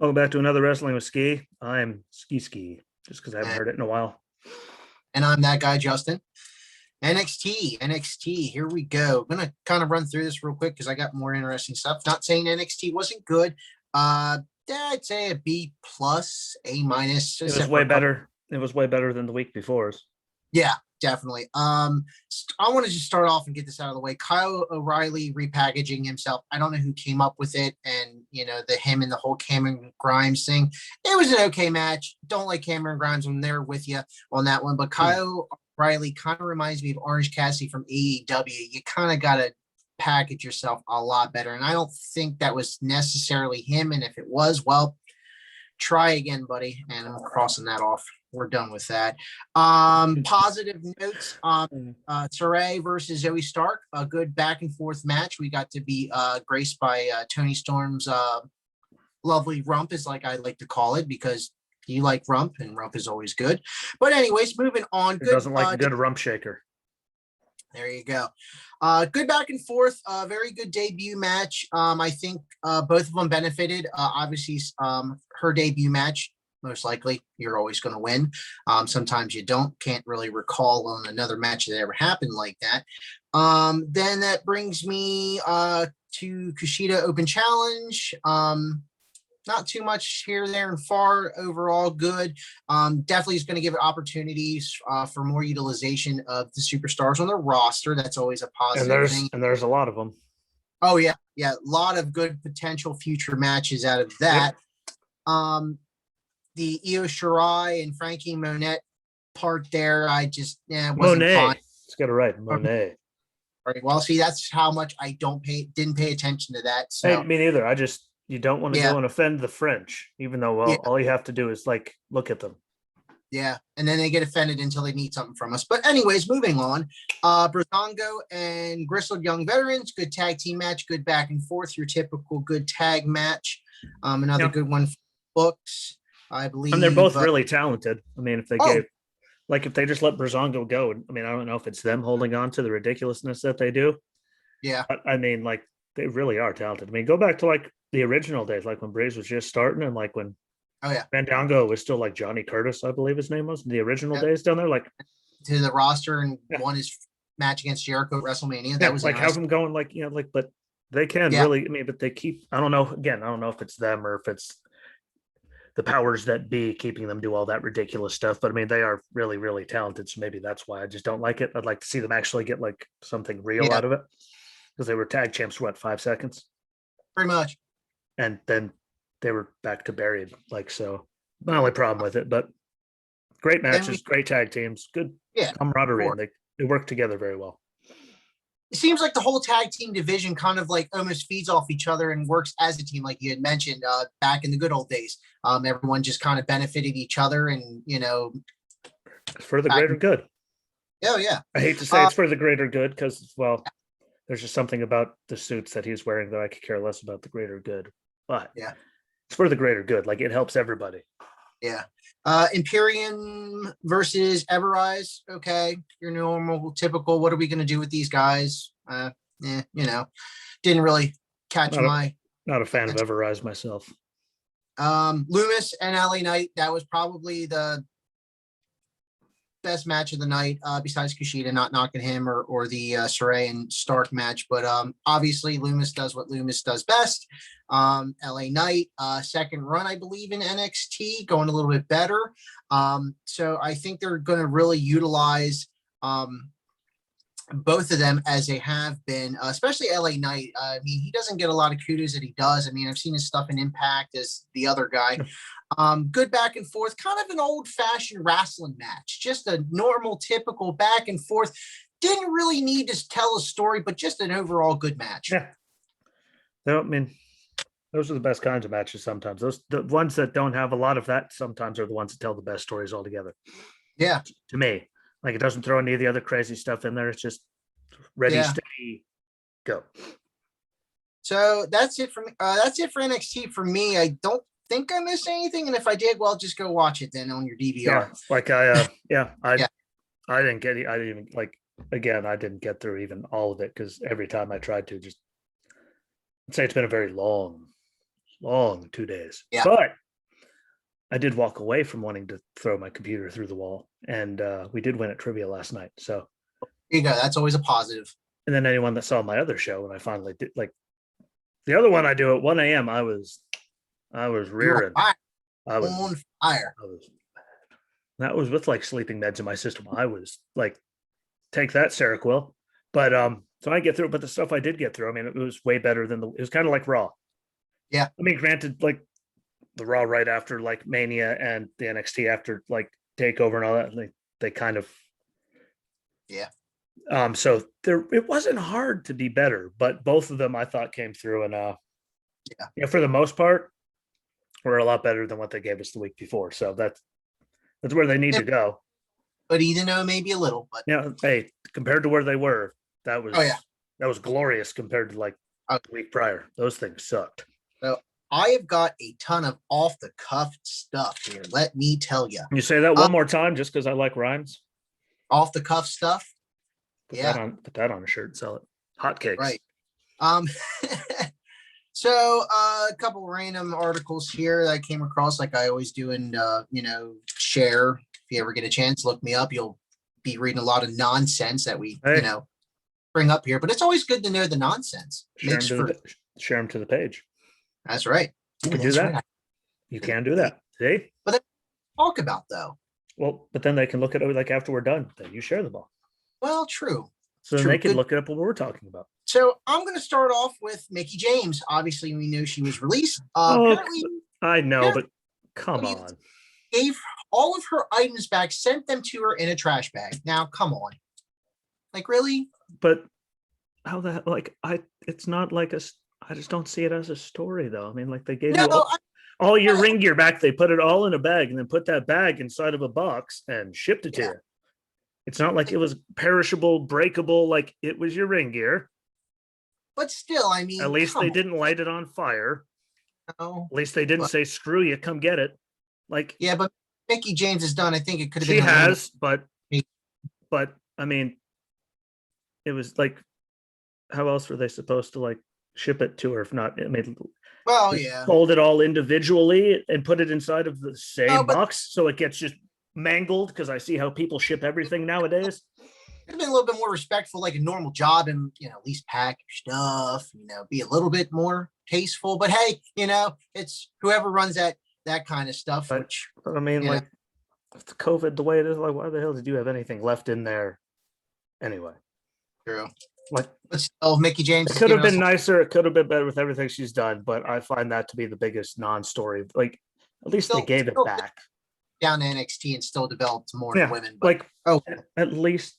Welcome back to another Wrestling with Ski. I'm Ski, just because I haven't heard it in a while. And I'm that guy, Justin. NXT. Here we go. I'm gonna kind of run through this real quick because I got more interesting stuff. Not saying NXT wasn't good. I'd say a B plus, A minus. It was way better. It was way better than the week before's. Yeah, definitely. I want to just start off and get this out of the way. Kyle O'Reilly repackaging himself. I don't know who came up with it, and him and the whole Cameron Grimes thing. It was an okay match. Don't like Cameron Grimes. I'm there with you on that one, but Kyle O'Reilly kind of reminds me of Orange Cassidy from AEW. You kind of got to package yourself a lot better, and I don't think that was necessarily him. And if it was, well, try again, buddy. And I'm crossing that off. We're done with that. Positive notes. Saray versus Zoe Stark, a good back and forth match. We got to be graced by Tony Storm's lovely rump, is like I like to call it, because you like rump, and rump is always good. But anyways, moving on. Who doesn't like a good rump shaker? There you go. Good back and forth. Very good debut match. I think both of them benefited. Obviously, her debut match, most likely you're always going to win. Sometimes you don't. Can't really recall on another match that ever happened like that. Then that brings me to Kushida Open Challenge. Not too much here, there, and far. Overall, good. Definitely is going to give it opportunities for more utilization of the superstars on the roster. That's always a positive thing. And there's a lot of them. Oh, yeah. A lot of good potential future matches out of that. Yep. The Io Shirai and Frankie Monette part there, I just wasn't fine. Let's get it right, Monet. All right. Well, see, that's how much I didn't pay attention to that. So hey, me neither. You don't want to go and offend the French, even though all you have to do is look at them. Yeah, and then they get offended until they need something from us. But anyways, moving on. Breezango and Gristled Young Veterans, good tag team match, good back and forth, your typical good tag match. Another good one for books, I believe. And they're both really talented. I mean, if they just let Breezango go, I mean, I don't know if it's them holding on to the ridiculousness that they do. Yeah. But I mean, they really are talented. I mean, go back to the original days, when Breeze was just starting, and when Fandango was still Johnny Curtis, I believe his name was, the original days down there, to the roster and won his match against Jericho at WrestleMania. That was have them going but they can really, I mean, but they keep, I don't know if it's them or if it's the powers that be keeping them do all that ridiculous stuff, but I mean, they are really, really talented. So maybe that's why I just don't like it. I'd like to see them actually get something real out of it, because they were tag champs for 5 seconds? Pretty much. And then they were back to buried. So my only problem with it, but great matches, great tag teams, good camaraderie, and they work together very well. It seems like the whole tag team division kind of almost feeds off each other and works as a team, like you had mentioned back in the good old days. Everyone just kind of benefited each other, and for the greater good. Oh yeah. I hate to say it's for the greater good, because there's just something about the suits that he's wearing that I could care less about the greater good. But it's for the greater good. It helps everybody. Yeah. Imperium versus Everrise. Okay. Your normal, typical. What are we going to do with these guys? Didn't really catch not a fan of Everrise myself. Loomis and LA Knight. That was probably the best match of the night, besides Kushida, not knocking him, or the Saray and Stark match. But obviously Loomis does what Loomis does best. LA Knight, second run, I believe, in NXT, going a little bit better. So I think they're going to really utilize both of them as they have been, especially LA Knight. I mean, he doesn't get a lot of kudos that he does. I mean, I've seen his stuff in Impact as the other guy. Good back and forth, kind of an old-fashioned wrestling match, just a normal, typical back and forth. Didn't really need to tell a story, but just an overall good match. Yeah. I mean, those are the best kinds of matches sometimes. The ones that don't have a lot of that sometimes are the ones that tell the best stories altogether. Yeah. To me. It doesn't throw any of the other crazy stuff in there. It's just ready, steady, go. So that's it for me. That's it for NXT for me. I don't think I missed anything, and if I did, well, just go watch it then on your DVR. I didn't get it. I didn't even again. I didn't get through even all of it, because every time I tried to, I'd say it's been a very long long 2 days. Yeah. But I did walk away from wanting to throw my computer through the wall, and we did win at trivia last night. So There you go. That's always a positive. and then anyone that saw my other show when I finally did, like the other one I do at 1 a.m., I was You're rearing. on I was, fire. I was that was with like sleeping meds in my system. I was like, take that, Seroquel. But so I get through it. But the stuff I did get through, I mean, it was way better than it was kind of like Raw. Yeah. I mean, granted, like the Raw right after like Mania and the NXT after like Takeover and all that, they kind of. Yeah. So there, it wasn't hard to be better, but both of them I thought came through, and for the most part, were a lot better than what they gave us the week before. So that's where they need to go. But even though maybe a little, but hey, compared to where they were, that was that was glorious compared to like the week prior. Those things sucked. So I have got a ton of off the cuff stuff here. Let me tell you. You say that one more time, just because I like rhymes. Off the cuff stuff. Put that on a shirt and sell it. Hotcakes. Right. So a couple random articles here that I came across, like I always do, and share. If you ever get a chance, look me up. You'll be reading a lot of nonsense that we bring up here, but it's always good to know the nonsense. Share them to the page. That's right. You can do that. Right. You can do that. See? But then talk about though. Well, but then they can look at it like after we're done. Then you share them all. Well, true. So then they can look it up what we're talking about. So I'm going to start off with Mickie James. Obviously, we knew she was released. I know, but come on. Gave all of her items back, sent them to her in a trash bag. Now, come on. Like, really? But how that, like, it's not like I just don't see it as a story, though. I mean, like, they gave you all your ring gear back. They put it all in a bag and then put that bag inside of a box and shipped it to you. It's not like it was perishable, breakable, like it was your ring gear. But still, I mean, at least they didn't light it on fire. No. At least they didn't say, screw you, come get it. Like, yeah, but Mickie James has done, I think it could have been. She has, but I mean, it was like, how else were they supposed to like ship it to her if not? I mean, well, fold it all individually and put it inside of the same box so it gets just mangled, because I see how people ship everything nowadays. It'd been a little bit more respectful, like a normal job, and at least pack your stuff, be a little bit more tasteful. But hey, it's whoever runs that kind of stuff. But I mean, like, with the COVID the way it is, like, why the hell did you have anything left in there anyway? True. Like, Mickie James, it could have been nicer. It could have been better with everything she's done, but I find that to be the biggest non-story. Like, at least they gave it back down to NXT and still developed more women. But, at least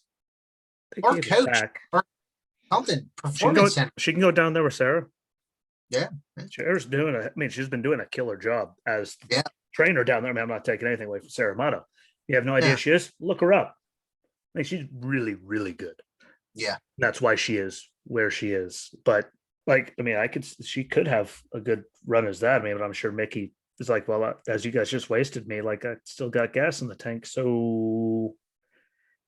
they or gave coach it back. or something. Performance center. She can go down there with Sarah. Yeah, Sarah's she's been doing a killer job as trainer down there. I mean, I'm not taking anything away from Sarah Amato. You have no idea who she is? Look her up. I mean, she's really, really good. Yeah, that's why she is where she is. But like, I mean, she could have a good run as that. I mean, but I'm sure Mickie is like, well, as you guys just wasted me, like I still got gas in the tank. So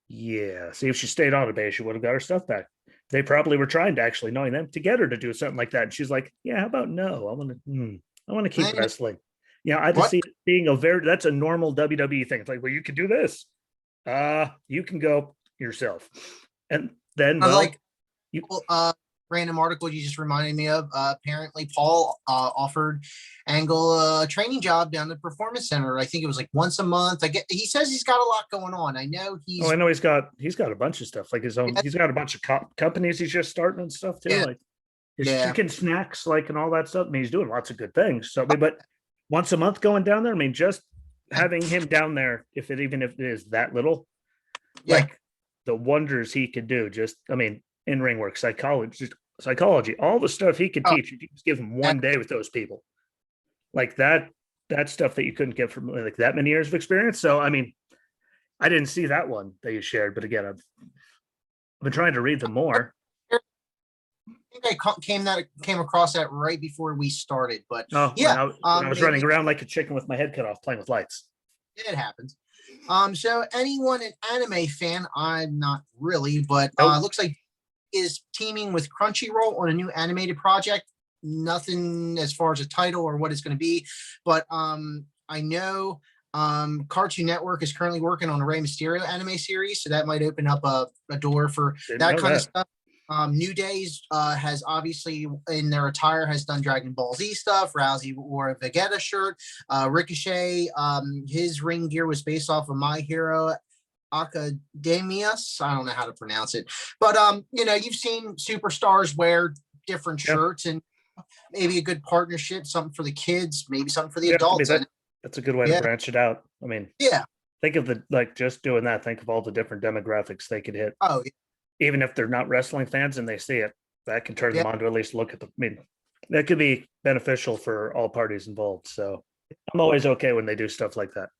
yeah, see, if she stayed on a base, she would have got her stuff back. They probably were trying to actually, knowing them, to get her to do something like that. And she's like, yeah, how about no? I want to keep wrestling. Yeah, I just see it being that's a normal WWE thing. It's like, well, you can do this. You can go yourself. And then random article you just reminded me of. Apparently Paul offered Angle a training job down the Performance Center. I think it was like once a month. He says he's got a lot going on. I know he's got a bunch of stuff, like his own. He's got a bunch of companies he's just starting and stuff too, like his chicken snacks, like, and all that stuff. I mean, he's doing lots of good things. So, but once a month going down there, I mean, just having him down there, even if it is that little, like the wonders he could do. Just, I mean, in ring work, psychology, all the stuff he could teach. You just give him one day with those people, like that stuff that you couldn't get from like that many years of experience. So, I mean, I didn't see that one that you shared, but again, I've been trying to read them more. I think I came across that right before we started, but I was running around like a chicken with my head cut off, playing with lights. It happens. So anyone an anime fan? I'm not really, but looks like is teaming with Crunchyroll on a new animated project. nothing as far as a title or what it's going to be, but I know Cartoon Network is currently working on a Rey Mysterio anime series, so that might open up a door for Didn't that know kind of that. stuff. New Days has obviously in their attire has done Dragon Ball Z stuff. Rousey wore a Vegeta shirt. Ricochet, his ring gear was based off of My Hero Academias. I don't know how to pronounce it, but you've seen superstars wear different Yeah, shirts, and maybe a good partnership, something for the kids, maybe something for the yeah. To me, adults. And that's a good way to yeah, branch it out. I mean, yeah, think of the like just doing that. Think of all the different demographics they could hit, oh even if they're not wrestling fans and they see it. That can turn yeah, them on to at least look at the. I mean, that could be beneficial for all parties involved. So I'm always okay when they do stuff like that.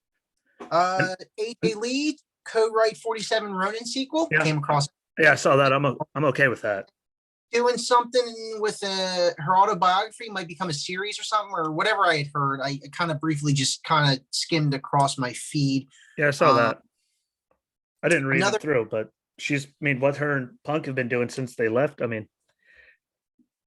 And, AJ Lee co-write 47 Ronin sequel yeah, came across yeah, I saw that. I'm okay with that. doing something with her autobiography might become a series or something or whatever I had heard. I kind of briefly just kind of skimmed across my feed. Yeah, I saw Um, that. I didn't read another it through, but she's. I mean, what her and Punk have been doing since they left. I mean,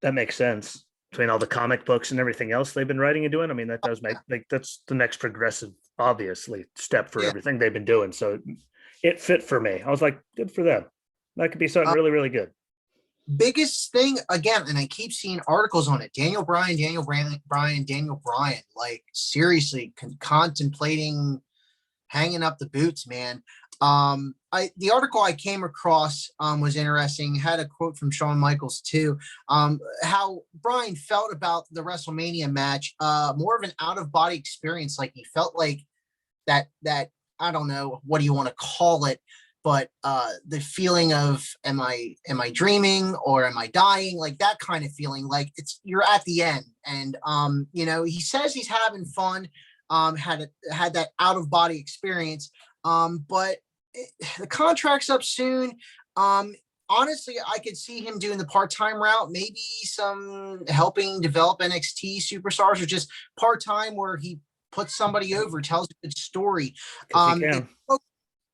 that makes sense between all the comic books and everything else they've been writing and doing. I mean, that does make like that's the next progressive, obviously, step for yeah, everything they've been doing. So it fit for me. I was like, good for them. That could be something uh, really, really good. biggest thing again, and I keep seeing articles on it. Daniel Bryan, like seriously contemplating hanging up the boots, man. I the article I came across was interesting. Had a quote from Shawn Michaels too. How Bryan felt about the WrestleMania match, more of an out of body experience. Like he felt like that I don't know what do you want to call it, but the feeling of am I dreaming or am I dying? Like that kind of feeling. Like it's you're at the end, and he says he's having fun. Had that out of body experience. But the contract's up soon. Honestly, I could see him doing the part-time route, maybe some helping develop NXT superstars or just part-time where he puts somebody over, tells a good story. Because he The can.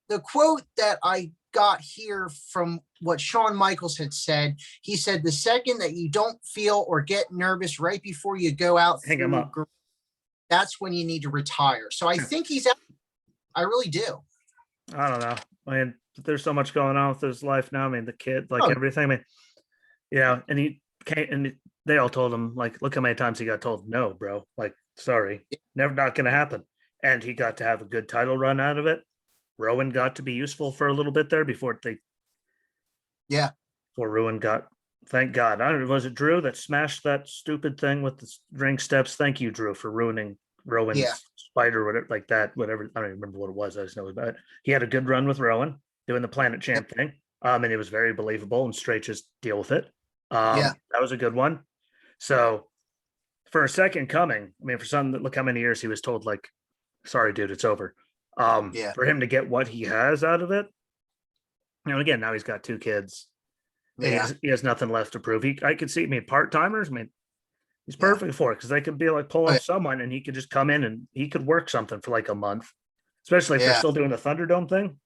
the quote that I got here from what Shawn Michaels had said, he said, the second that you don't feel or get nervous right before you go out Hang him through, up. that's when you need to retire. So I think he's out. I really do. I don't know. I mean, there's so much going on with his life now. I mean, the kid, like Oh, everything. I mean, yeah, and he came and they all told him, like, look how many times he got told, no, bro. Like, sorry, never not gonna happen. And he got to have a good title run out of it. Rowan got to be useful for a little bit there yeah. before Rowan got thank God. I don't know, was it Drew that smashed that stupid thing with the ring steps? Thank you, Drew, for ruining Yeah. Rowan's spider, whatever, like that, whatever. I don't even remember what it was. I just know about it. He had a good run with Rowan doing the Planet Yep. Champ thing. And it was very believable and straight just deal with it. Yeah. That was a good one. So for a second coming, I mean, for some look how many years he was told, like, sorry, dude, it's over. Yeah. For him to get what he has out of it, again, now he's got two kids. Yeah. He has nothing left to prove. I could see, I mean, part timers, I mean, he's Yeah. perfect for it because they could be like pull Oh, up yeah. someone and he could just come in and he could work something for like a month, especially if they're Yeah. still doing the Thunderdome thing.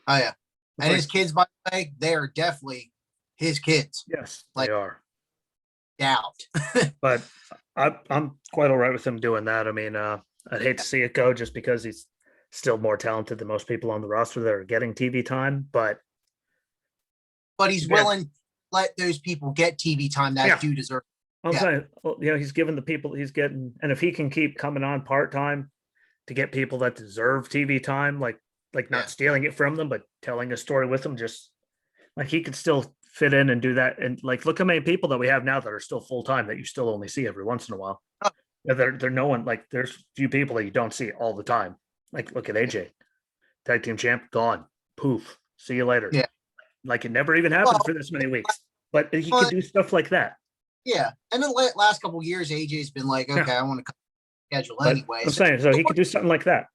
Oh, yeah. It's And like, his kids, by the way, they are definitely his kids. yes, they Like, are. doubt. But I'm quite all right with him doing that. I mean, I'd hate to see it go just because he's still more talented than most people on the roster that are getting TV time. But But he's again, willing to let those people get TV time that yeah, do deserve. I'm Yeah. saying, well, he's giving the people he's getting, and if he can keep coming on part time to get people that deserve TV time, like Yeah. not stealing it from them, but telling a story with them, just like he could still fit in and do that. And like, look how many people that we have now that are still full time that you still only see every once in a while. Oh, Yeah, they're no one like there's few people that you don't see all the time. Like look at AJ, tag team champ, gone, poof, see you later. yeah. Like it never even happened Well, for this many weeks, but he could but do stuff like that. yeah. And then the last couple of years, AJ's been like, Yeah, okay, I want to schedule but anyway. I'm So saying so he could do something like that.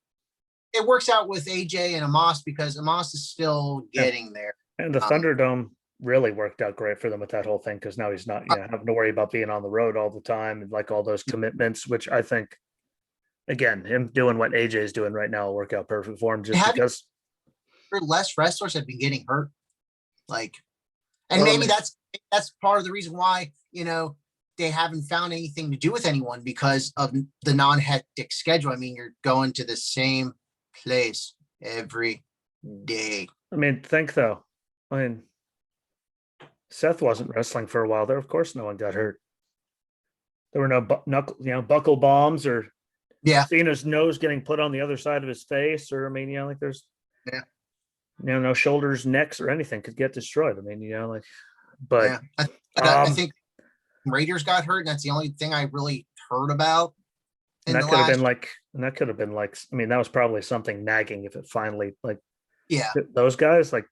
it works out with AJ and Amos because Amos is still Yeah, getting there. and the Um, Thunderdome really worked out great for them with that whole thing because now he's not having to worry about being on the road all the time and like all those commitments, which I think again him doing what AJ is doing right now will work out perfect for him just have you because. heard less wrestlers have been getting hurt? Like, and Well, I maybe mean, that's part of the reason why they haven't found anything to do with anyone because of the non-hectic schedule. I mean, you're going to the same place every day. I mean, think though. I mean, Seth wasn't wrestling for a while there. Of course, no one got hurt. There were no buckle bombs or Yeah, Cena's nose getting put on the other side of his face, or I mean, like there's yeah, no shoulders, necks, or anything could get destroyed. I mean, like, but yeah. I think Raiders got hurt, and that's the only thing I really heard about in and the that could have been last. like, and that could have been like, I mean, that was probably something nagging if it finally like Yeah, those guys like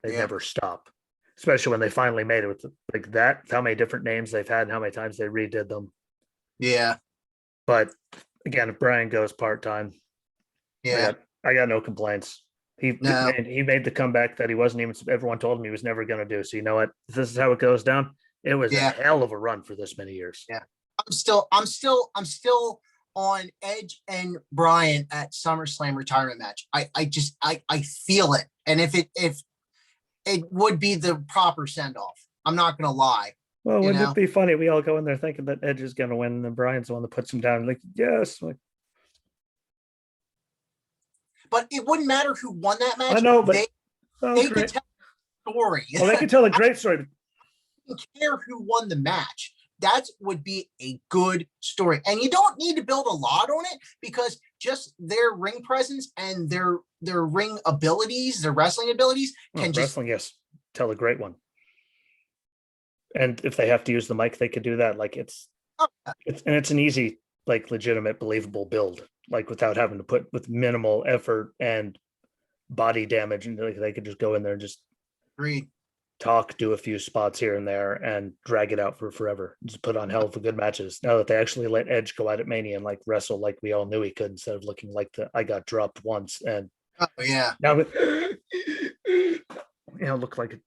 they yeah, never stop, especially when they finally made it with like that. How many different names they've had and how many times they redid them. yeah, But again, if Brian goes part time, yeah. I got no complaints. No, He made the comeback that he wasn't even. Everyone told him he was never going to do. So you know what? If this is how it goes down, it was a yeah, hell of a run for this many years. yeah. I'm still on Edge and Brian at SummerSlam retirement match. I feel it, and if it would be the proper send off. I'm not gonna lie, Well, you wouldn't it know. be funny? We all go in there thinking that Edge is going to win, and then Brian's the one that puts him down. Like, yes, like, But it wouldn't matter who won that I match. know, but They could great. tell a story. Well, they could tell a I great story. don't care who won the match. That would be a good story. And you don't need to build a lot on it because just their ring presence and their ring abilities, their wrestling abilities can just Wrestling, yes, tell a great one. And if they have to use the mic, they could do that. Like it's an easy, like legitimate, believable build, like without having to put with minimal effort and body damage, and like they could just go in there and just read. talk, do a few spots here and there, and drag it out for forever. Just put on hell of a good matches. Now that they actually let Edge go out at Mania and like wrestle like we all knew he could, instead of looking like the I got dropped once and Oh yeah. now look like a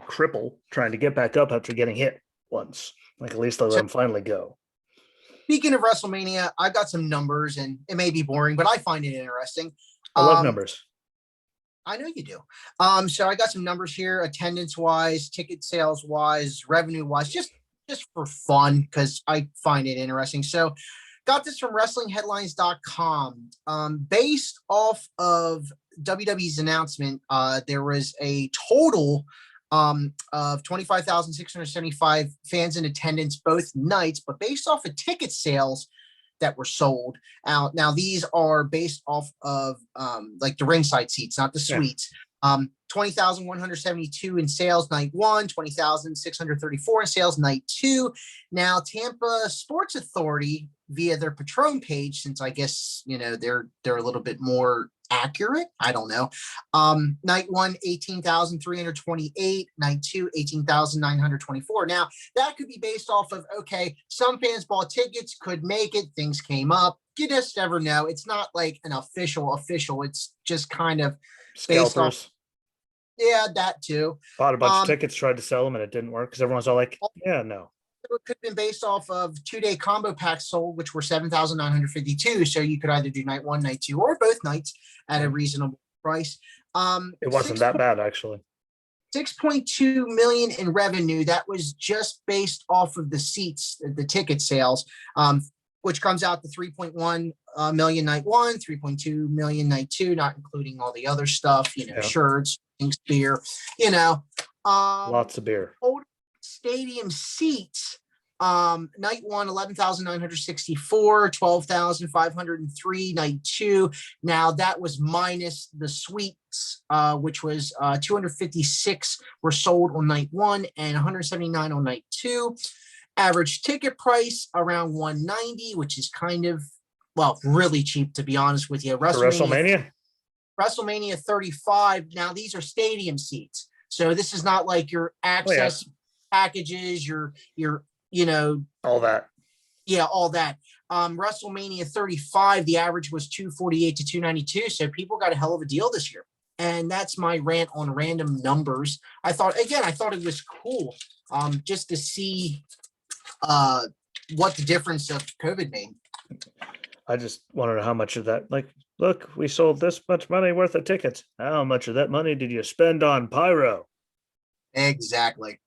cripple trying to get back up after getting hit once. Like at least they let So him finally go. speaking of WrestleMania, I got some numbers and it may be boring, but I find it interesting. I love Um, numbers. I know you do. So I got some numbers here, attendance wise, ticket sales wise, revenue wise, just for fun because I find it interesting. So got this from wrestlingheadlines.com. Based off of WWE's announcement, there was a total of 25,675 fans in attendance both nights, but based off of ticket sales that were sold out. Now these are based off of like the ringside seats, not the Yeah. suites. 20,172 in sales night one, 20,634 in sales night two. Now Tampa Sports Authority via their Patron page, since I guess they're a little bit more accurate. I don't know. Night one, 18,328. Night two, 18,924. Now that could be based off of, okay, some fans bought tickets, could make it, things came up. You just never know. It's not like an official. It's just kind of based off. Scalpers Yeah, that too. bought a bunch of tickets, tried to sell them, and it didn't work because everyone's all like, yeah, no. It could have been based off of 2-day combo packs sold, which were 7,952. So you could either do night one, night two, or both nights at a reasonable price. It wasn't that bad, actually. 6.2 million in revenue. That was just based off of the seats, the ticket sales, which comes out to 3.1 million night one, 3.2 million night two, not including all the other stuff, shirts, things, beer, Lots of beer. Stadium seats. Night one, 11,964, 12,503, night two. Now that was minus the suites, which was 256 were sold on night one and 179 on night two. Average ticket price around 190, which is kind of, really cheap, to be honest with you. WrestleMania 35. Now these are stadium seats. So this is not like your access packages, your all that. Yeah, all that. WrestleMania 35, the average was 248 to 292. So people got a hell of a deal this year. And that's my rant on random numbers. I thought it was cool just to see what the difference of COVID made. I just want to know how much of that, like, look, we sold this much money worth of tickets. How much of that money did you spend on pyro? Exactly.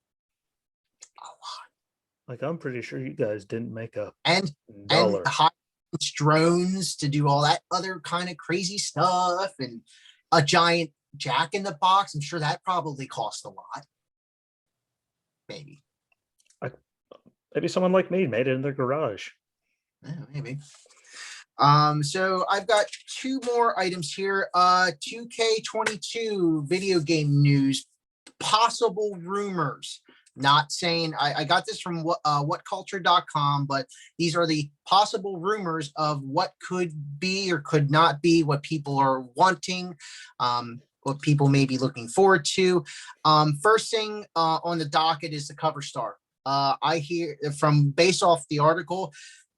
Like, I'm pretty sure you guys didn't make a and dollar. high drones to do all that other kind of crazy stuff, and a giant Jack in the Box. I'm sure that probably cost a lot. Maybe. Maybe someone like me made it in their garage. Yeah, maybe. So I've got two more items here. 2K22 video game news, possible rumors. Not saying I got this from whatculture.com, but these are the possible rumors of what could be or could not be, what people are wanting, what people may be looking forward to. First thing on the docket is the cover star. I hear from based off the article,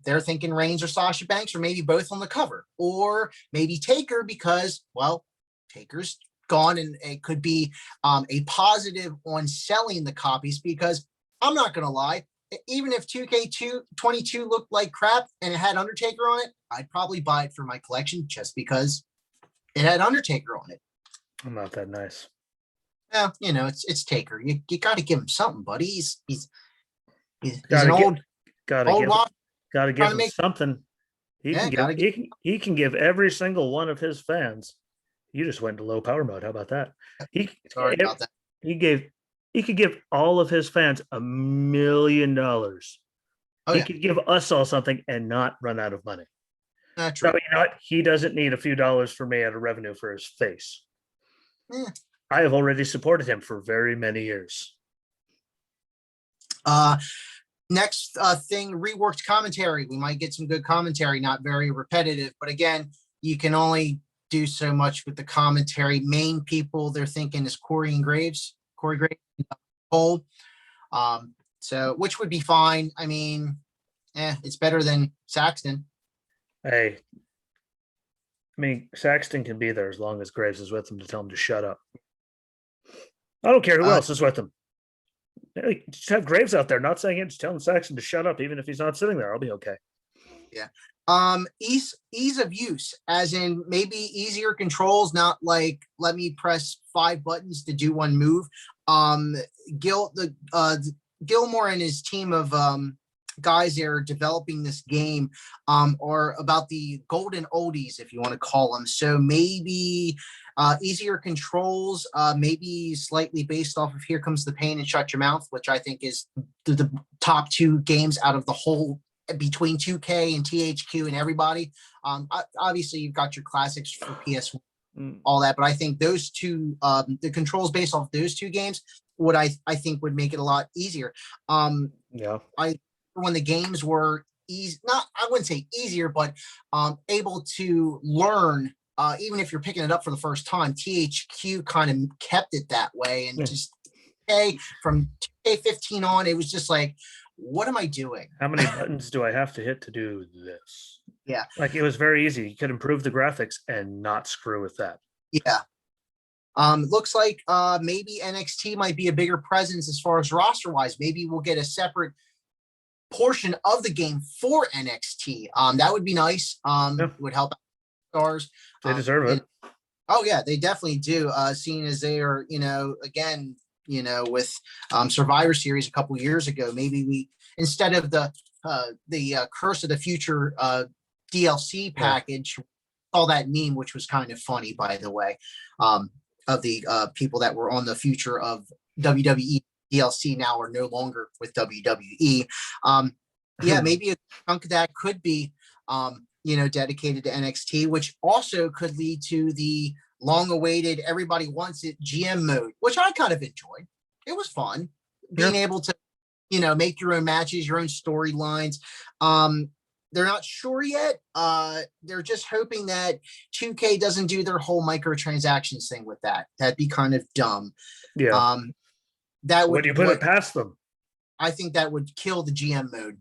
they're thinking Reigns or Sasha Banks, or maybe both on the cover, or maybe Taker because, well, Taker's gone, and it could be a positive on selling the copies. Because I'm not going to lie, even if 2K22 looked like crap and it had Undertaker on it, I'd probably buy it for my collection just because it had Undertaker on it. I'm not that nice. Well, it's Taker. You got to give him something, buddy. He's an old Gotta give him something. He can give every single one of his fans. You just went to low power mode. How about that? Sorry about that. He could give all of his fans $1 million. He could give us all something and not run out of money. That's true. So you know what? He doesn't need a few dollars for me out of revenue for his face. I have already supported him for very many years. Next thing, reworked commentary. We might get some good commentary, not very repetitive, but again, you can only do so much with the commentary. Main people they're thinking is Corey Graves, Cole. So which would be fine. I mean, it's better than Saxton. Hey, I mean, Saxton can be there as long as Graves is with him to tell him to shut up. I don't care who else is with him. Just have Graves out there, not saying it, just telling Saxton to shut up, even if he's not sitting there. I'll be okay. Yeah. Ease of use, as in maybe easier controls, not like let me press 5 buttons to do one move. Gilmore and his team of guys that are developing this game are about the golden oldies, if you want to call them. So maybe easier controls, maybe slightly based off of Here Comes the Pain and Shut Your Mouth, which I think is the top 2 games out of the whole, between 2K and THQ and everybody. Obviously, you've got your classics for PS1, all that, but I think those two, the controls based off those 2 games, what I think would make it a lot easier. When the games were easy, I wouldn't say easier, but able to learn, even if you're picking it up for the first time. THQ kind of kept it that way, and just from 2K15 on, it was just like, what am I doing? How many buttons do I have to hit to do this? Yeah. Like, it was very easy. You could improve the graphics and not screw with that. Yeah. Looks like maybe NXT might be a bigger presence as far as roster wise. Maybe we'll get a separate portion of the game for NXT. That would be nice. It would help stars. They deserve it. Oh yeah, they definitely do. Seeing as they are, again, with Survivor Series a couple years ago, maybe we, instead of the Curse of the Future DLC package, all that meme, which was kind of funny, by the way, of the people that were on the future of WWE DLC now are no longer with WWE. Maybe a chunk of that could be, dedicated to NXT, which also could lead to the long-awaited, everybody wants it GM mode, which I kind of enjoyed. It was fun being able to, make your own matches, your own storylines. They're not sure yet. They're just hoping that 2K doesn't do their whole microtransactions thing with that. That'd be kind of dumb. Yeah. Would you put it past them? I think that would kill the GM mode.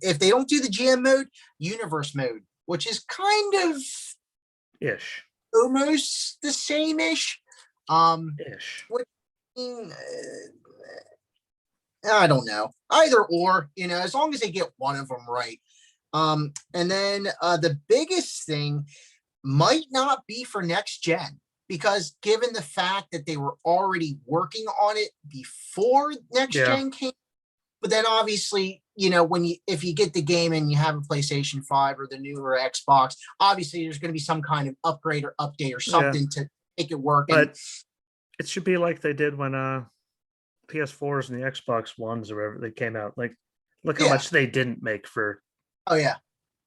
If they don't do the GM mode, universe mode, which is kind of ish, almost the same-ish. Ish. I don't know. Either or, as long as they get one of them right. And then the biggest thing might not be for next gen, because given the fact that they were already working on it before next gen came, but then obviously if you get the game and you have a PlayStation 5 or the newer Xbox, obviously there's going to be some kind of upgrade or update or Yeah, something to make it work. And but it should be like they did when PS4s and the Xbox Ones or whatever they came out. Like, look how yeah, much they didn't make for. oh yeah,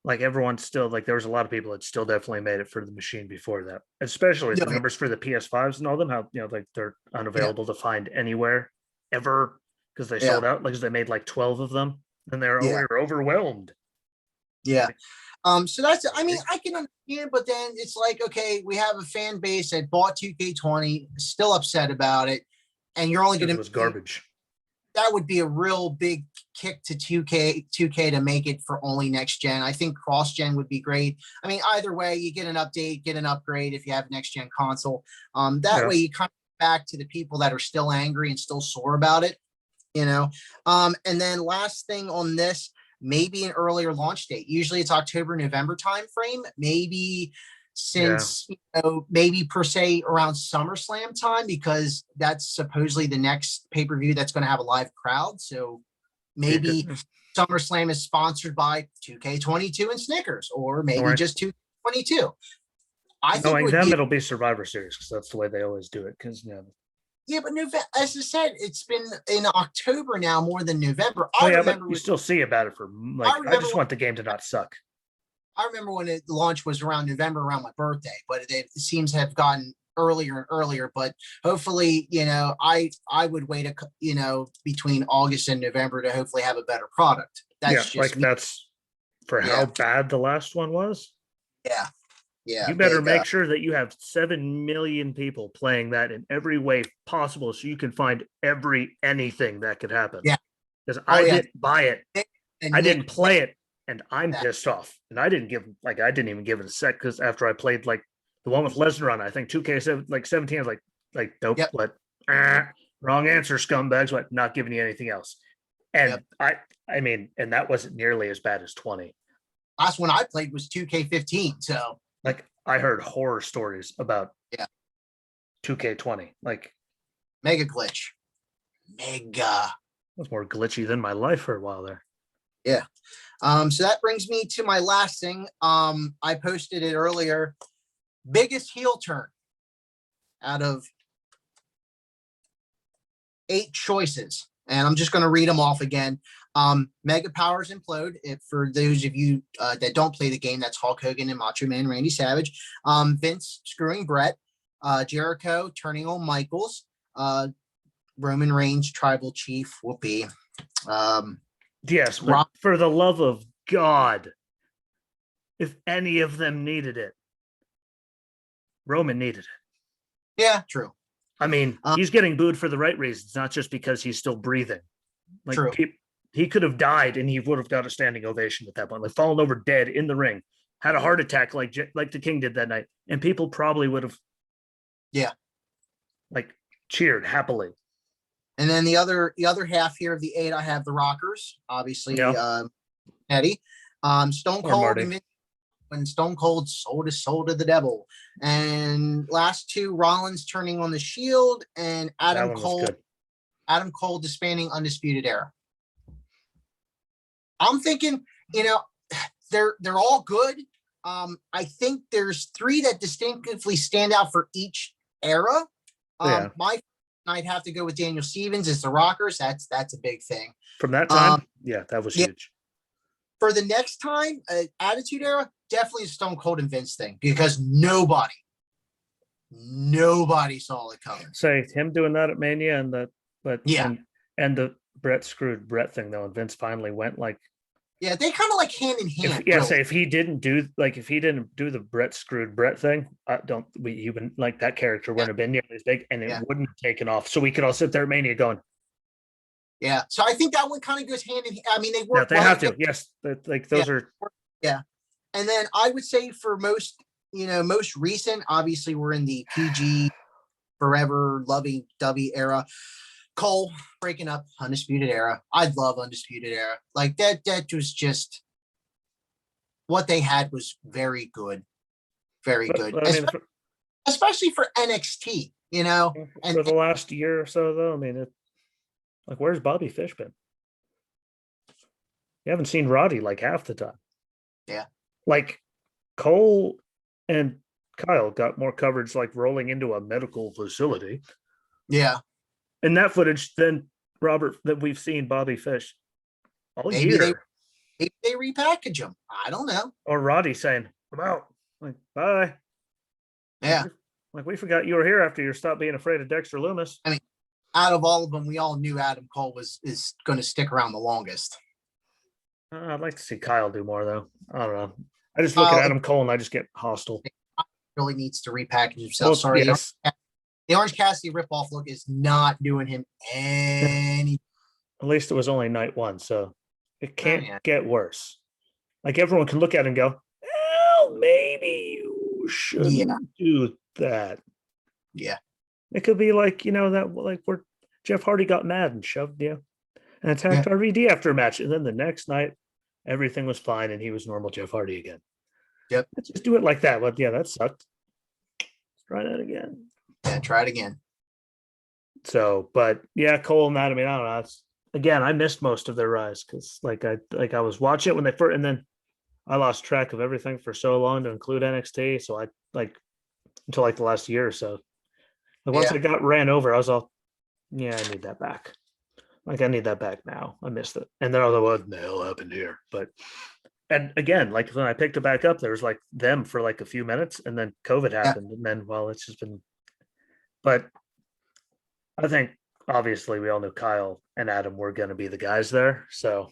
Like everyone still like there was a lot of people that still definitely made it for the machine before that, especially with no, the numbers for the PS5s and all them. How like they're yeah, unavailable to find anywhere ever because they yeah, sold out. Like 'cause they made like 12 of them, and we yeah, were overwhelmed. yeah. Like, So I mean, I can understand, but then it's like, okay, we have a fan base that bought 2K20, still upset about it, and you're only because going it was to garbage. that would be a real big kick to 2K to make it for only next gen. I think cross gen would be great. I mean, either way, you get an update, get an upgrade if you have next gen console. That Yeah, way you come back to the people that are still angry and still sore about it, you know. And then last thing on this, maybe an earlier launch date. Usually it's October, November timeframe. Maybe yeah. since maybe per se around SummerSlam time, because that's supposedly the next pay-per-view that's going to have a live crowd. So Be good. maybe SummerSlam is sponsored by 2K22 and Snickers, or Don't maybe worry. just 2K22. I think it Knowing would them, be, it'll be Survivor Series because that's the way they always do it. Because yeah, but as I said, it's been in October now more than November. oh yeah, but you still see about it for I like I remember just want the game to not suck. I remember when it launch was around November, around my birthday, but it seems to have gotten earlier and earlier. But hopefully, I would wait between August and November to hopefully have a better product. Yeah, That's just like me. that's for how Yeah, bad the last one was. yeah, yeah. You better Big. make sure that you have 7 million people playing that in every way possible so you can find anything that could happen. Yeah. Because Oh I yeah. didn't buy it, And I didn't Nick play it, and I'm that. pissed off. And I didn't even give it a sec because after I played like the one with Lesnar on, I think 2K7 like 17, I was like nope, Yep. what wrong answer, scumbags, what not giving you anything else. And Yep. I mean, and that wasn't nearly as bad as 20. Last one I played was 2K15. So Like I heard horror stories about yeah, 2K20. Like mega glitch. Mega. it was more glitchy than my life for a while there. Yeah. So that brings me to my last thing. I posted it earlier. Biggest heel turn out of 8 choices. And I'm just going to read them off again. Mega Powers Implode. If for those of you that don't play the game, that's Hulk Hogan and Macho Man Randy Savage. Vince screwing Brett. Jericho turning on Michaels. Roman Reigns tribal chief. Whoopee. Yes, but Rock. for the love of God, if any of them needed it, Roman needed it. Yeah, true. I mean, he's getting booed for the right reasons, not just because he's still breathing. Like True. he could have died and he would have got a standing ovation at that point. Like fallen over dead in the ring, had a heart attack like the King did that night, and people probably would have, Yeah. like cheered happily. And then the other half here of the 8, I have the Rockers, obviously. Yeah. Eddie, Stone Or Cold, Marty. when Stone Cold sold his soul to the devil, and last 2, Rollins turning on the Shield, and That one was good. Adam Cole disbanding Undisputed Era. I'm thinking, they're all good. I think there's 3 that distinctively stand out for each era. Yeah. I'd have to go with Daniel Stevens as the Rockers. That's a big thing. From that time, yeah, that was huge. For the next time, Attitude Era, definitely a Stone Cold and Vince thing, because nobody saw it coming. Say him doing that at Mania Yeah. and the Brett screwed Brett thing though, and Vince finally went like, yeah, they kind of like hand in hand. Say if he didn't do the Brett screwed Brett thing, he wouldn't like that character wouldn't have been nearly as big, and it wouldn't have taken off. So we could all sit there at Mania going, yeah. So I think that one kind of goes hand in hand. I mean, they work. Yeah, they have to. Yes, like those are. Yeah, and then I would say for most recent, obviously we're in the PG forever loving W era. Cole breaking up Undisputed Era. I love Undisputed Era. Like that was just what they had was very good. Very good. I mean, especially for NXT, and for the last year or so though, I mean, where's Bobby Fish been? You haven't seen Roddy like half the time. Yeah. Like Cole and Kyle got more coverage like rolling into a medical facility Yeah. in that footage than Robert that we've seen Bobby Fish all Maybe they year. maybe they repackage them. I don't know. Or Roddy saying, I'm out. Like, bye. Yeah. Like we forgot you were here after you stopped being afraid of Dexter Loomis. I mean, out of all of them, we all knew Adam Cole is going to stick around the longest. I'd like to see Kyle do more though. I don't know. I just look at Adam Cole and I just get hostile. Really needs to repackage himself. Well, sorry, yes. The Orange Cassidy ripoff look is not doing him any. At least it was only night one, so it can't get worse. Like everyone can look at it and go, well, maybe you shouldn't do that. Yeah. It could be like, that like where Jeff Hardy got mad and shoved you and attacked RVD after a match. And then the next night, everything was fine and he was normal Jeff Hardy again. Yep. Let's just do it like that. But yeah, that sucked. Let's try that again. Yeah, try it again. So, but yeah, Cole and that, I mean, I don't know. Again, I missed most of their rise because I was watching it when they first, and then I lost track of everything for so long to include NXT. So I until like the last year or so. Like once I got ran over, I was all, yeah, I need that back. Like I need that back now. I missed it. And then I was like, what the hell happened here? But and again, like when I picked it back up, there was like them for like a few minutes, and then COVID happened, and then it's just been. But I think obviously we all knew Kyle and Adam were going to be the guys there, so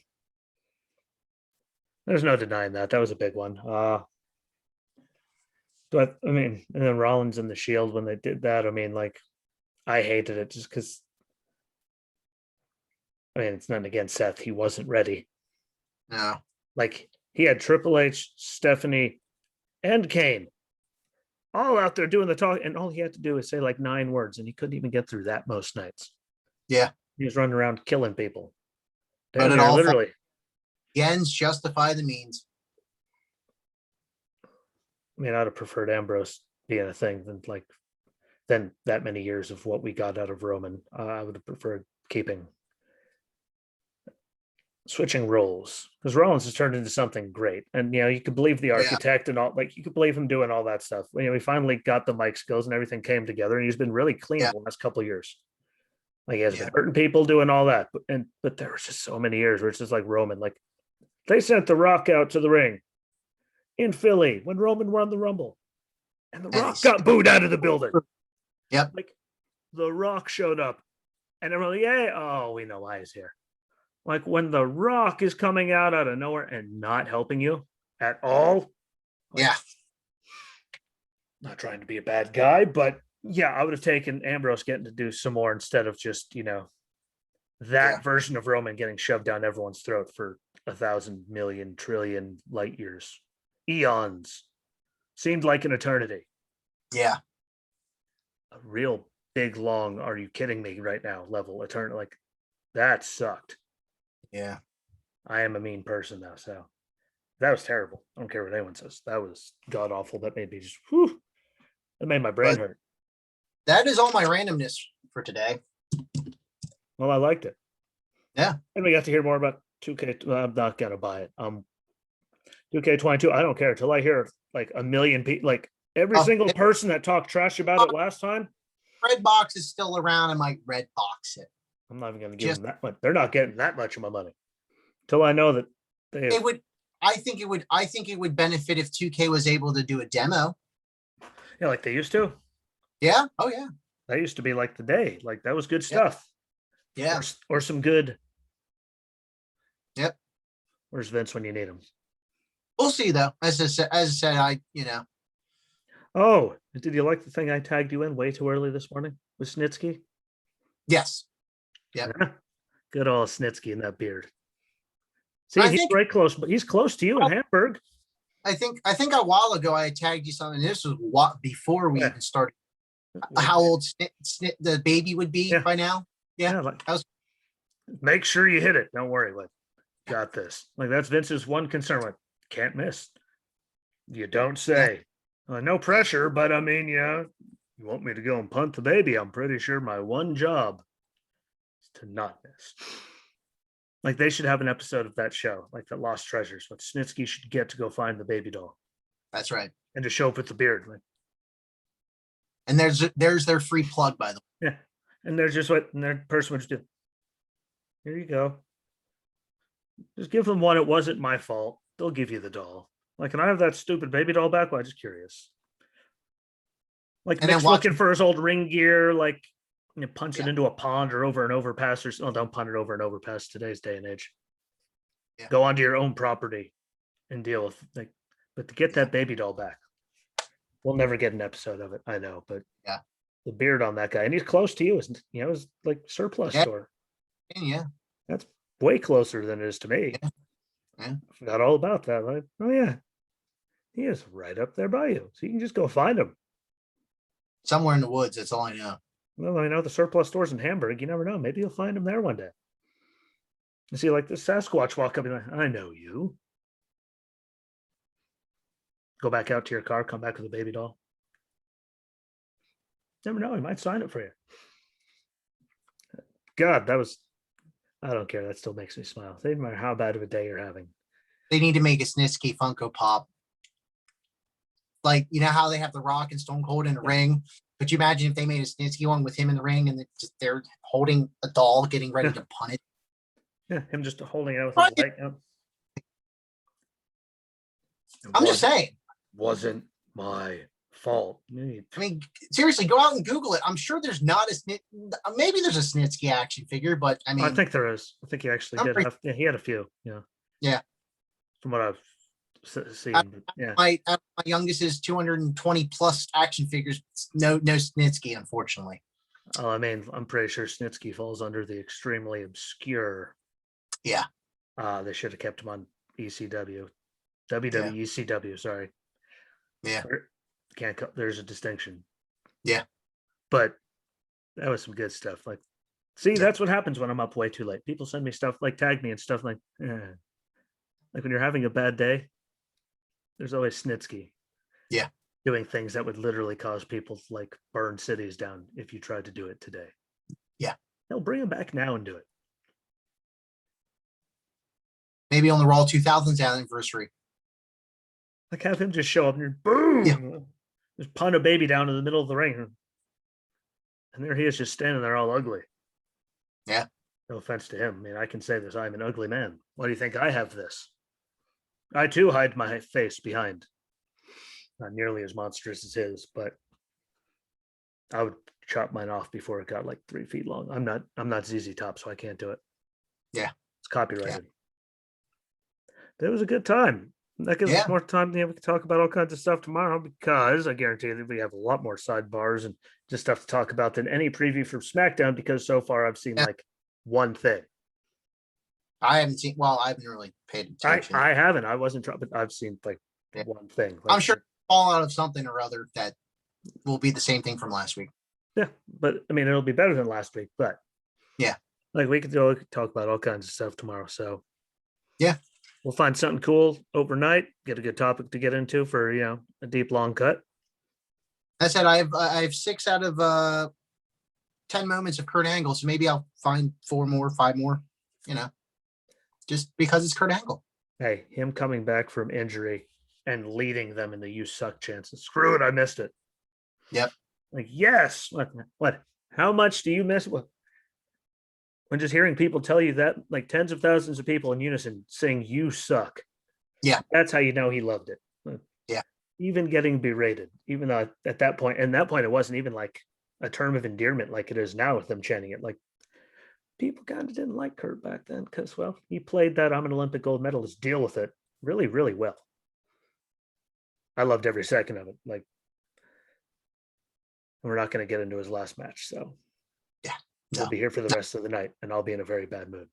there's no denying that. That was a big one. But I mean, and then Rollins and the Shield when they did that, I mean, like I hated it just because. I mean, it's nothing against Seth. He wasn't ready. No. Like he had Triple H, Stephanie, and Kane all out there doing the talk, and all he had to do is say like 9 words, and he couldn't even get through that most nights. Yeah. He was running around killing people. But it all literally. The ends justify the means. I mean, I'd have preferred Ambrose being a thing than that many years of what we got out of Roman. I would have preferred switching roles because Rollins has turned into something great, and you could believe the architect and all, like you could believe him doing all that stuff. We finally got the mic skills and everything came together, and he's been really clean the last couple of years. Like he has been hurting people, doing all that, but there was just so many years where it's just like Roman. Like they sent The Rock out to the ring in Philly when Roman won the Rumble, and The Rock got booed out of the building. Yep. Like The Rock showed up, and everyone, we know why he's here. Like when The Rock is coming out of nowhere and not helping you at all. Like, not trying to be a bad guy, but I would have taken Ambrose getting to do some more instead of just, that version of Roman getting shoved down everyone's throat for 1,000 million trillion light years. Eons. Seemed like an eternity. Yeah. A real big, long, are you kidding me right now level eternity. Like that sucked. Yeah. I am a mean person now, so that was terrible. I don't care what anyone says. That was god awful. That made me just that made my brain hurt. That is all my randomness for today. Well, I liked it. Yeah. And we got to hear more about 2K. I'm not gonna buy it. 2K22. I don't care until I hear like a million people, like every single person that talked trash about it last time. Red box is still around. I might red box it. I'm not even going to give them that much. They're not getting that much of my money until I know that it would. I think it would benefit if 2K was able to do a demo. Yeah, like they used to. Yeah. Oh yeah. That used to be like the day. Like that was good stuff. Yeah. Or some good. Yep. Where's Vince when you need him? We'll see though. As I said, Oh, did you like the thing I tagged you in way too early this morning with Snitsky? Yes. Yeah. Good old Snitsky in that beard. See, he's right close, but he's close to you in Hamburg. I think a while ago I tagged you something. This was before we even started. How old the baby would be by now? Yeah. Make sure you hit it. Don't worry. Like, got this. Like that's Vince's one concern. Like, can't miss. You don't say. No pressure, but I mean, you want me to go and punt the baby? I'm pretty sure my one job is to not miss. Like they should have an episode of that show, like the Lost Treasures, what Snitsky should get to go find the baby doll That's right. and to show up with the beard. Like, And there's their free plug, by the way. yeah. And there's just what and their person would just do. Here you go. Just give them one. It wasn't my fault. They'll give you the doll. Like, can I have that stupid baby doll back? Well, I'm just curious. Like And then Mick's watch looking for his old ring gear, like punch it Yeah. into a pond or over an overpass, or oh, don't punt it over an overpass today's day and age. Yeah. Go onto your own property and deal with like, but to get that baby doll back, we'll never get an episode of it. I know, but Yeah. the beard on that guy, and he's close to you, is is like surplus Yeah. store. Yeah. That's way closer than it is to me. Yeah. Yeah. I forgot all about that. Like, oh yeah, he is right up there by you, so you can just go find him. Somewhere in the woods. That's all I know. Well, I know the surplus stores in Hamburg. You never know. Maybe you'll find him there one day. You see, like the Sasquatch walk up and like, I know you. Go back out to your car, come back with a baby doll. Never know. He might sign it for you. God, that was, I don't care. That still makes me smile. It doesn't matter how bad of a day you're having. They need to make a Snitsky Funko Pop. Like, you know how they have the Rock and Stone Cold in the ring? Could you imagine if they made a Snitsky one with him in the ring and they're holding a doll getting ready to punt it? Yeah, him just holding out with his light. I'm just saying. Wasn't my fault. I mean, seriously, go out and Google it. I'm sure there's not a maybe there's a Snitsky action figure, but I mean, I think there is. I think he actually did have. Yeah, he had a few. Yeah. Yeah. From what I've seen. Yeah. My youngest is 220 plus action figures. No Snitsky, unfortunately. Oh, I mean, I'm pretty sure Snitsky falls under the extremely obscure. Yeah. They should have kept him on ECW. WWECW, sorry. Yeah. Can't there's a distinction. Yeah. But that was some good stuff. Like, see, that's what happens when I'm up way too late. People send me stuff, like tag me and stuff like when you're having a bad day, there's always Snitsky. Yeah. Doing things that would literally cause people to like burn cities down if you tried to do it today. Yeah. They'll bring him back now and do it. Maybe on the Raw 2000s anniversary. Like have him just show up and boom, Yeah. Just punt a baby down in the middle of the ring. And there he is just standing there all ugly. Yeah. No offense to him. I mean, I can say this. I'm an ugly man. Why do you think I have this? I too hide my face behind. Not nearly as monstrous as his, but I would chop mine off before it got like 3 feet long. I'm not ZZ Top, so I can't do it. Yeah. It's copyrighted. But it was a good time. That gives us more time. We can talk about all kinds of stuff tomorrow because I guarantee that we have a lot more sidebars and just stuff to talk about than any preview from SmackDown because so far I've seen like one thing. I haven't seen, well, I haven't really paid attention. I haven't. I wasn't, but I've seen like one thing. Like, I'm sure fall out of something or other that will be the same thing from last week. Yeah, but I mean, it'll be better than last week, but yeah, like we could talk about all kinds of stuff tomorrow. So yeah, we'll find something cool overnight, get a good topic to get into for, a deep, long cut. I said, I have 6 out of 10 moments of Kurt Angle. So maybe I'll find 4 more, 5 more, just because it's Kurt Angle. Hey, him coming back from injury and leading them in the "you suck" chances. Screw it, I missed it. Yep. Like, yes. What? How much do you miss? What? When just hearing people tell you that, like tens of thousands of people in unison saying "you suck." Yeah. That's how you know he loved it. Yeah. Even getting berated, even though at that point, it wasn't even like a term of endearment like it is now with them chanting it. Like, people kind of didn't like Kurt back then because, well, he played that I'm an Olympic gold medalist deal with it really, really well. I loved every second of it. Like, we're not going to get into his last match. So, yeah, we'll be here for the rest of the night and I'll be in a very bad mood.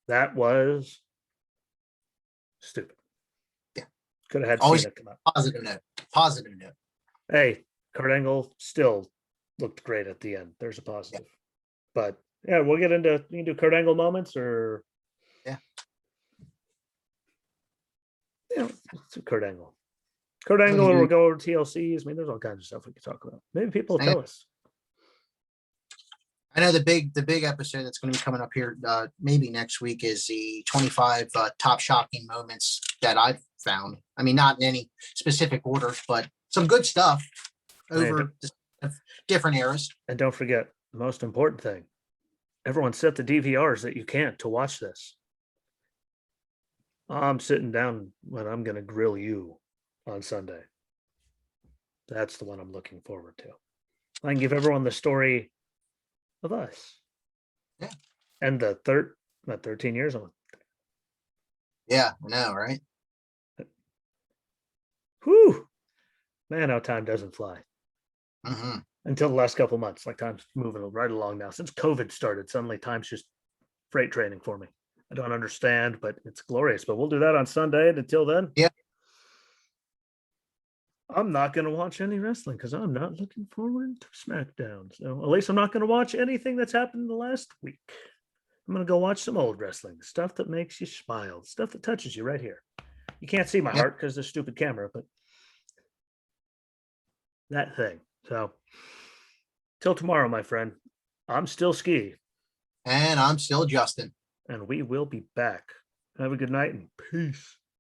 That was stupid. Yeah. Could have had always Cena come out. Positive note. Hey, Kurt Angle still looked great at the end. There's a positive. Yeah. But yeah, we'll get into, you can do Kurt Angle moments or it's Kurt Angle. Kurt Angle, or we'll go over TLCs. I mean, there's all kinds of stuff we could talk about. Maybe people will tell us. I know the big episode that's going to be coming up here maybe next week is the 25 top shocking moments that I've found. I mean, not in any specific order, but some good stuff over different eras. And don't forget the most important thing: everyone set the DVRs that you can't to watch this. I'm sitting down when I'm going to grill you on Sunday. That's the one I'm looking forward to. I can give everyone the story of us. Yeah. And the 13 years on. Yeah, I know, right? Whew. Man, how time doesn't fly. Mm-hmm. Until the last couple months. Like time's moving right along now. Since COVID started, suddenly time's just freight training for me. I don't understand, but it's glorious. But we'll do that on Sunday. And until then, yeah, I'm not going to watch any wrestling because I'm not looking forward to SmackDown. So at least I'm not going to watch anything that's happened in the last week. I'm going to go watch some old wrestling, stuff that makes you smile, stuff that touches you right here. You can't see my heart because of the stupid camera, but that thing. So till tomorrow, my friend, I'm still Ski. And I'm still Justin. And we will be back. Have a good night and peace.